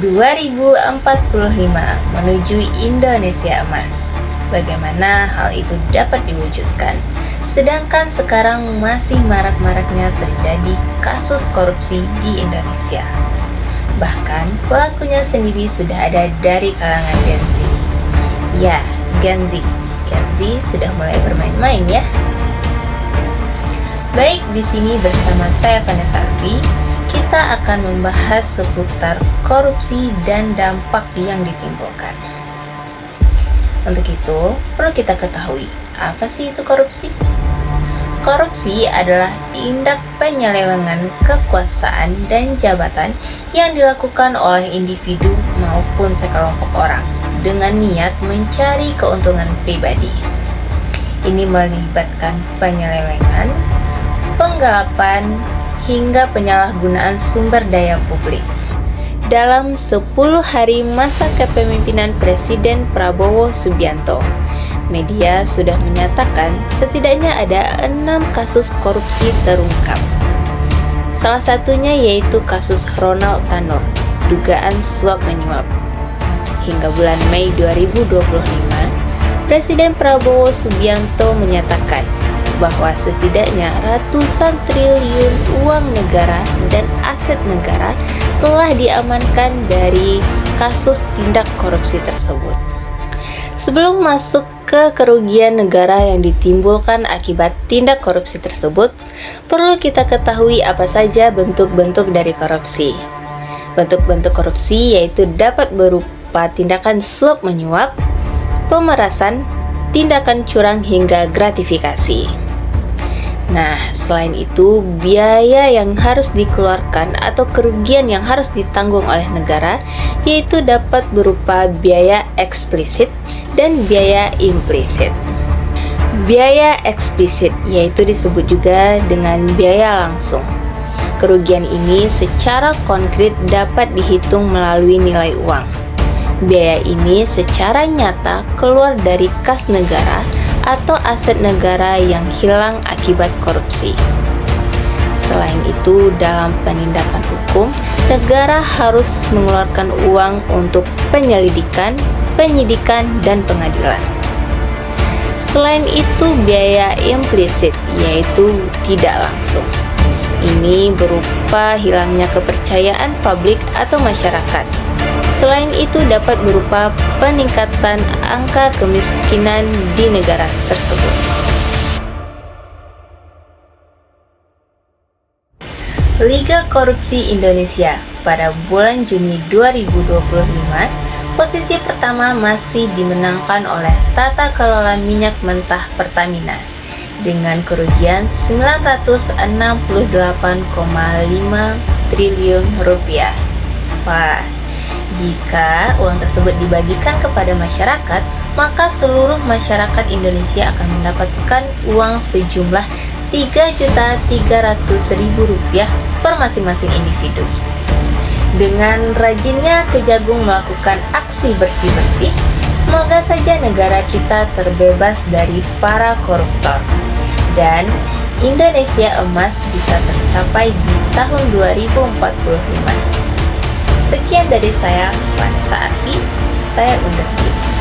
2045 menuju Indonesia Emas. Bagaimana hal itu dapat diwujudkan? Sedangkan sekarang masih marak-maraknya terjadi kasus korupsi di Indonesia. Bahkan pelakunya sendiri sudah ada dari kalangan Gen Z. Ya, Gen Z. Gen Z sudah mulai bermain-main ya. Baik, di sini bersama saya Vanessa Alfi, kita akan membahas seputar korupsi dan dampak yang ditimbulkan. Untuk itu, perlu kita ketahui, apa sih itu korupsi? Korupsi adalah tindak penyelewengan kekuasaan dan jabatan yang dilakukan oleh individu maupun sekelompok orang dengan niat mencari keuntungan pribadi. Ini melibatkan penyelewengan, penggelapan, hingga penyalahgunaan sumber daya publik. Dalam 10 hari masa kepemimpinan Presiden Prabowo Subianto, media sudah menyatakan setidaknya ada 6 kasus korupsi terungkap. Salah satunya yaitu kasus Ronald Tanur, dugaan suap menyuap. Hingga bulan Mei 2025, Presiden Prabowo Subianto menyatakan bahwa setidaknya ratusan triliun uang negara dan aset negara telah diamankan dari kasus tindak korupsi tersebut. Sebelum masuk ke kerugian negara yang ditimbulkan akibat tindak korupsi tersebut, perlu kita ketahui apa saja bentuk-bentuk dari korupsi. Bentuk-bentuk korupsi yaitu dapat berupa tindakan suap menyuap, pemerasan, tindakan curang hingga gratifikasi. Nah, selain itu, biaya yang harus dikeluarkan atau kerugian yang harus ditanggung oleh negara yaitu dapat berupa biaya eksplisit dan biaya implisit. Biaya eksplisit yaitu disebut juga dengan biaya langsung. Kerugian ini secara konkret dapat dihitung melalui nilai uang. Biaya ini secara nyata keluar dari kas negara atau aset negara yang hilang akibat korupsi. Selain itu, dalam penindakan hukum, negara harus mengeluarkan uang untuk penyelidikan, penyidikan, dan pengadilan. Selain itu, biaya implisit yaitu tidak langsung. Ini berupa hilangnya kepercayaan publik atau masyarakat. Selain itu dapat berupa peningkatan angka kemiskinan di negara tersebut. Liga Korupsi Indonesia pada bulan Juni 2025, posisi pertama masih dimenangkan oleh Tata Kelola Minyak Mentah Pertamina dengan kerugian 968,5 triliun rupiah. Wah, jika uang tersebut dibagikan kepada masyarakat, maka seluruh masyarakat Indonesia akan mendapatkan uang sejumlah Rp3.300.000 per masing-masing individu. Dengan rajinnya Kejagung melakukan aksi bersih-bersih, semoga saja negara kita terbebas dari para koruptor dan Indonesia Emas bisa tercapai di tahun 2045. Sekian dari saya, Vanessa Alfi. Saya undur diri.